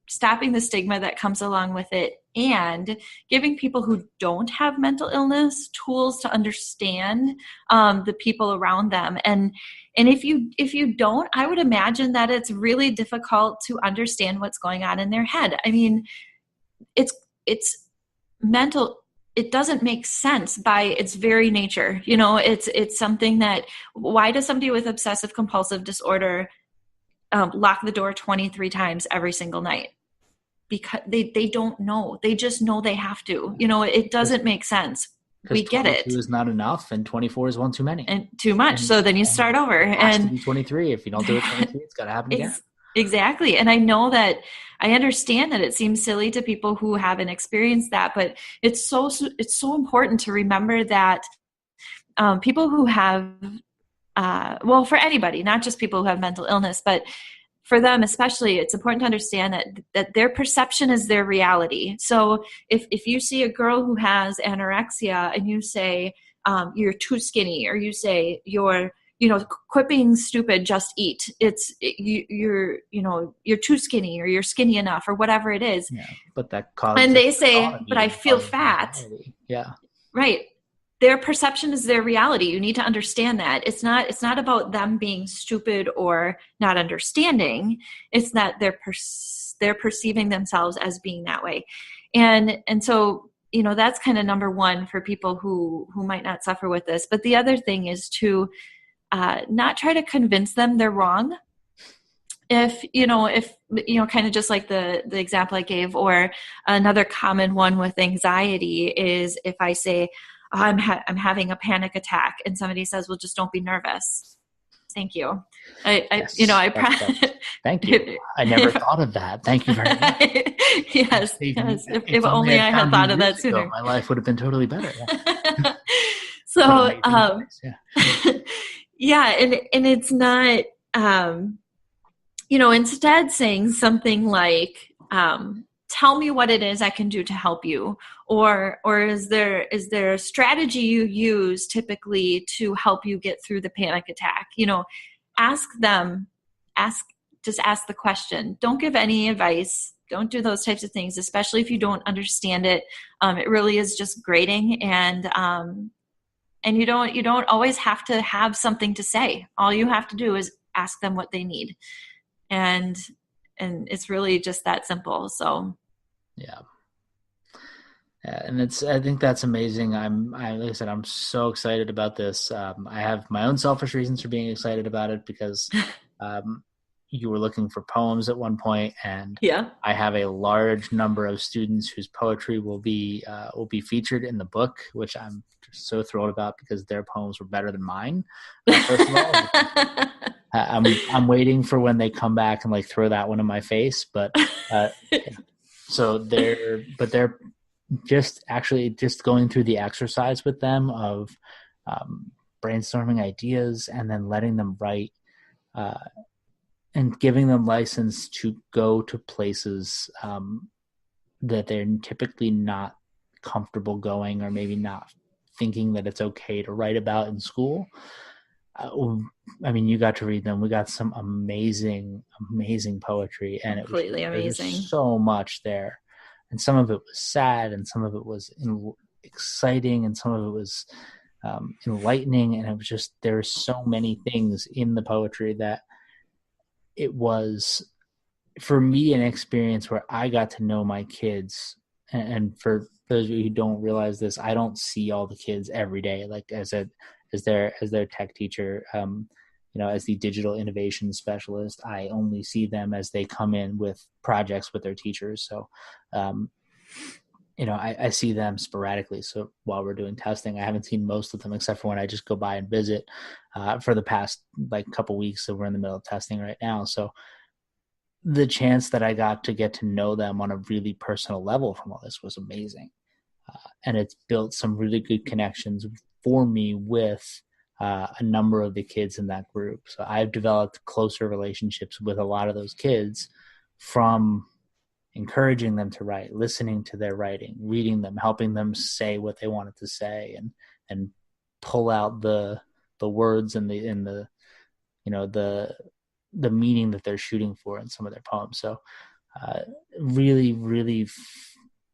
S2: stopping the stigma that comes along with it, and giving people who don't have mental illness tools to understand the people around them. And if you don't, I would imagine that it's really difficult to understand what's going on in their head. I mean, it's mental, it doesn't make sense by its very nature. It's something that, why does somebody with obsessive compulsive disorder lock the door 23 times every single night? Because they don't know, they just know they have to. It
S1: this
S2: doesn't make sense.
S1: because
S2: we get
S1: 22
S2: it.
S1: is not enough and 24 is one too many.
S2: And too much.
S1: And,
S2: So then you
S1: and
S2: start over.
S1: it has to
S2: And
S1: be 23. If you don't do it 23, it's got to happen again.
S2: exactly. And I know that I understand that it seems silly to people who haven't experienced that, but it's so important to remember that people who have, well, for anybody, not just people who have mental illness, but for them especially, it's important to understand that their perception is their reality. So if you see a girl who has anorexia and you say you're too skinny, or you say you're quit being stupid, just eat, you're too skinny, or you're skinny enough, or whatever it is.
S1: Yeah, but that causes,
S2: And they
S1: thought
S2: say,
S1: of
S2: but I
S1: eating
S2: feel
S1: causes
S2: fat.
S1: anxiety. Yeah.
S2: Right. Their perception is their reality. You need to understand that. It's not about them being stupid or not understanding. It's that they're perceiving themselves as being that way. And so, that's kind of number one for people who might not suffer with this. But the other thing is to not try to convince them they're wrong. If kind of just like the example I gave, or another common one with anxiety is if I say, oh, I'm having a panic attack, and somebody says, well, just don't be nervous. Thank you.
S1: Yes. Thank you. I never thought of that. Thank you very much.
S2: Yes. If
S1: only
S2: only I had
S1: found you
S2: thought of that
S1: years ago,
S2: sooner.
S1: my life would have been totally better. Yeah.
S2: So,
S1: Yeah.
S2: yeah, and it's not, instead saying something like, tell me what it is I can do to help you, or is there a strategy you use typically to help you get through the panic attack? Ask them, just ask the question. Don't give any advice. Don't do those types of things, especially if you don't understand it. It really is just grading, and you don't always have to have something to say. All you have to do is ask them what they need. And it's really just that simple. So
S1: yeah, and I think that's amazing. Like I said, I'm so excited about this. I have my own selfish reasons for being excited about it, because you were looking for poems at one point, and
S2: yeah,
S1: I have a large number of students whose poetry will be featured in the book, which I'm just so thrilled about, because their poems were better than mine. First of all, I'm waiting for when they come back and like throw that one in my face, but yeah. So they're just going through the exercise with them of brainstorming ideas and then letting them write, and giving them license to go to places that they're typically not comfortable going, or maybe not thinking that it's okay to write about in school. You got to read them. We got some amazing poetry, and
S2: completely amazing.
S1: There was so much there, and some of it was sad, and some of it was exciting, and some of it was enlightening, and it was just, there's so many things in the poetry that it was, for me, an experience where I got to know my kids. And for those of you who don't realize this, I don't see all the kids every day, like as their tech teacher, as the digital innovation specialist. I only see them as they come in with projects with their teachers. So, I see them sporadically. So while we're doing testing, I haven't seen most of them, except for when I just go by and visit for the past couple weeks. So we're in the middle of testing right now. So the chance that I got to get to know them on a really personal level from all this was amazing. And it's built some really good connections for me with a number of the kids in that group. So I've developed closer relationships with a lot of those kids from encouraging them to write, listening to their writing, reading them, helping them say what they wanted to say, and pull out the words and the meaning that they're shooting for in some of their poems. So really, really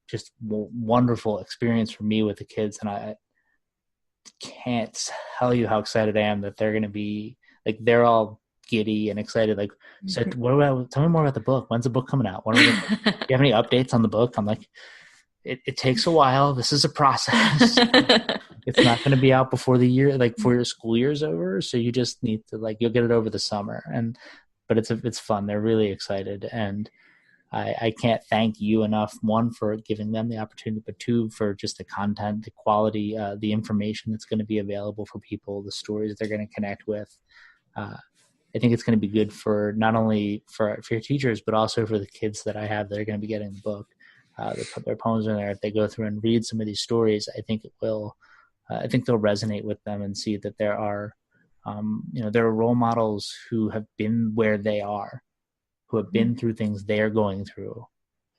S1: just wonderful experience for me with the kids. And I can't tell you how excited I am that they're going to be, they're all giddy and excited. So tell me more about the book. When's the book coming out? Do you have any updates on the book? I'm like, it takes a while. This is a process. It's not going to be out before the year, before your school year's over. So you just need to you'll get it over the summer. But it's fun. They're really excited. And I can't thank you enough, one, for giving them the opportunity, but two, for just the content, the quality, the information that's going to be available for people, the stories they're going to connect with. I think it's going to be good for not only for your teachers, but also for the kids that I have that are going to be getting the book. They put their poems in there. If they go through and read some of these stories, I think it will. I think they'll resonate with them and see that there are, there are role models who have been where they are, who have been through things they're going through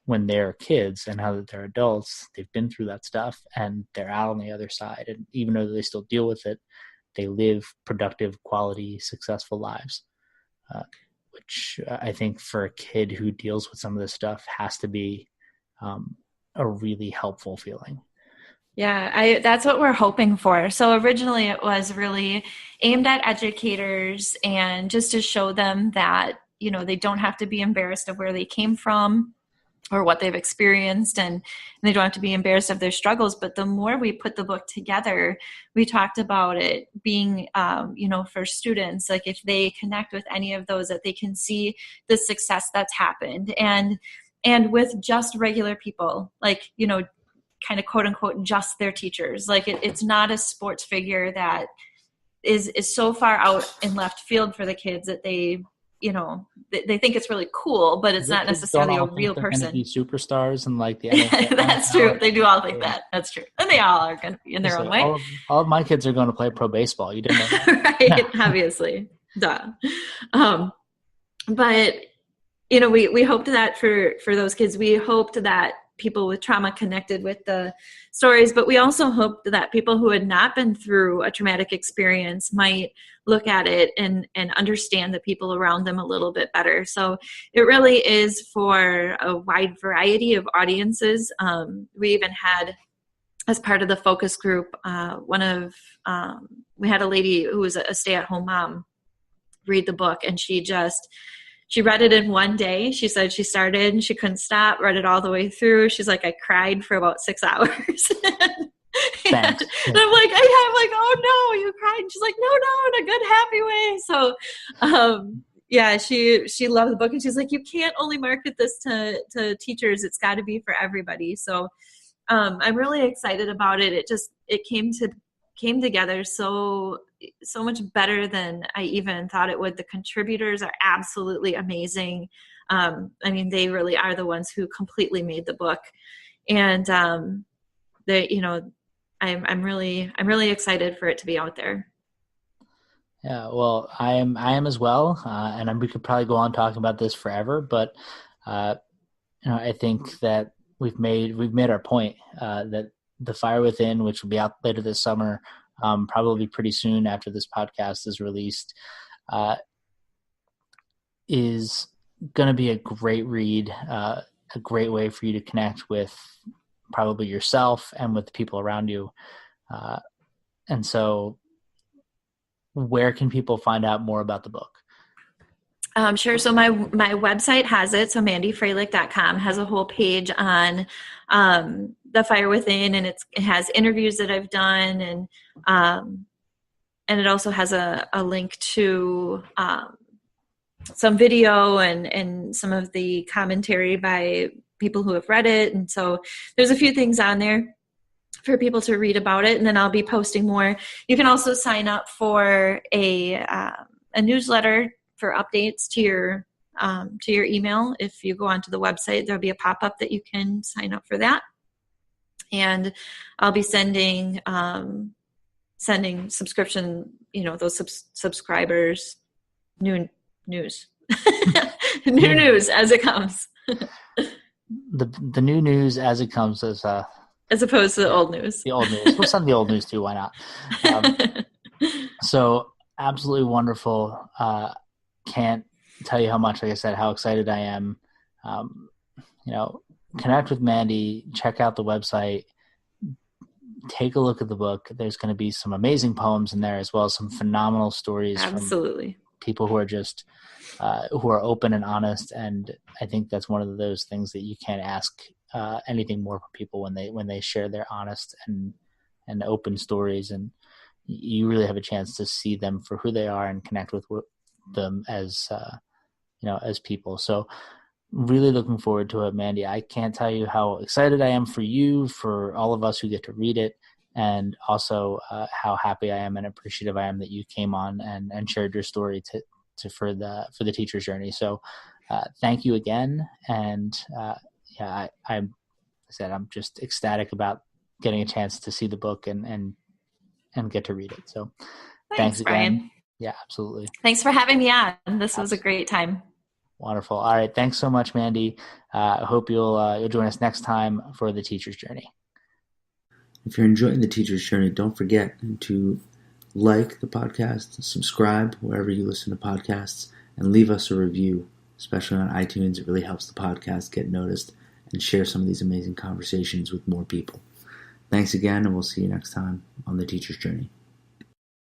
S1: when they're kids, and now that they're adults, they've been through that stuff and they're out on the other side. And even though they still deal with it, they live productive, quality, successful lives, which I think for a kid who deals with some of this stuff has to be a really helpful feeling.
S2: Yeah, that's what we're hoping for. So originally it was really aimed at educators and just to show them that, they don't have to be embarrassed of where they came from or what they've experienced, and they don't have to be embarrassed of their struggles. But the more we put the book together, we talked about it being, for students, like if they connect with any of those, that they can see the success that's happened, and with just regular people, like, kind of quote unquote just their teachers. Like it's not a sports figure that is so far out in left field for the kids that they think it's really cool, but it's not necessarily a real person.
S1: Going to be superstars and like the NFL.
S2: That's true. They do all think that. That's true, and they all are going to be in their own way.
S1: All of my kids are going to play pro baseball. You didn't know that,
S2: right? No. Obviously, duh. But we hoped that for those kids, we hoped that people with trauma connected with the stories, but we also hoped that people who had not been through a traumatic experience might look at it and understand the people around them a little bit better. So it really is for a wide variety of audiences. We even had, as part of the focus group, we had a lady who was a stay-at-home mom read the book, and she read it in one day. She said she started and she couldn't stop, read it all the way through. She's like, I cried for about 6 hours. and I'm like, oh no, you cried. And she's like, no, in a good, happy way. So, she loved the book, and she's like, you can't only market this to teachers. It's got to be for everybody. So, I'm really excited about it. It came together so much better than I even thought it would. The contributors are absolutely amazing. They really are the ones who completely made the book, and I'm really excited for it to be out there.
S1: Yeah, well, I am as well, and we could probably go on talking about this forever, but I think that we've made our point, that The Fire Within, which will be out later this summer, probably pretty soon after this podcast is released, is going to be a great read, a great way for you to connect with probably yourself and with the people around you. And so where can people find out more about the book?
S2: Sure. So my website has it. So MandyFroehlich.com has a whole page on The Fire Within, and it has interviews that I've done, and it also has a link to some video and some of the commentary by people who have read it. And so there's a few things on there for people to read about it, and then I'll be posting more. You can also sign up for a newsletter for updates to your email. If you go onto the website, there'll be a pop-up that you can sign up for that. And I'll be sending subscription, those subscribers new news, new news as it comes.
S1: The new news as it comes
S2: as opposed to the old news.
S1: The old news. We'll send the old news too. Why not? So absolutely wonderful. Can't tell you how much, like I said, how excited I am. Connect with Mandy, check out the website, take a look at the book. There's going to be some amazing poems in there, as well as some phenomenal stories.
S2: Absolutely.
S1: From people who are just, who are open and honest. And I think that's one of those things that you can't ask anything more from people when they share their honest and open stories. And you really have a chance to see them for who they are and connect with them as, as people. So Really looking forward to it, Mandy. I can't tell you how excited I am for you, for all of us who get to read it, and also how happy I am and appreciative I am that you came on and shared your story for the teacher's journey. So thank you again. And yeah, I said I'm just ecstatic about getting a chance to see the book and get to read it. So thanks
S2: Thanks,
S1: again.
S2: Brian.
S1: Yeah, absolutely.
S2: Thanks for having me on. This was a
S1: Absolutely.
S2: great time.
S1: Wonderful. All right. Thanks so much, Mandy. I hope you'll join us next time for the teacher's journey.
S3: If you're enjoying the teacher's journey, don't forget to like the podcast, subscribe wherever you listen to podcasts, and leave us a review, especially on iTunes. It really helps the podcast get noticed and share some of these amazing conversations with more people. Thanks again, and we'll see you next time on the teacher's journey.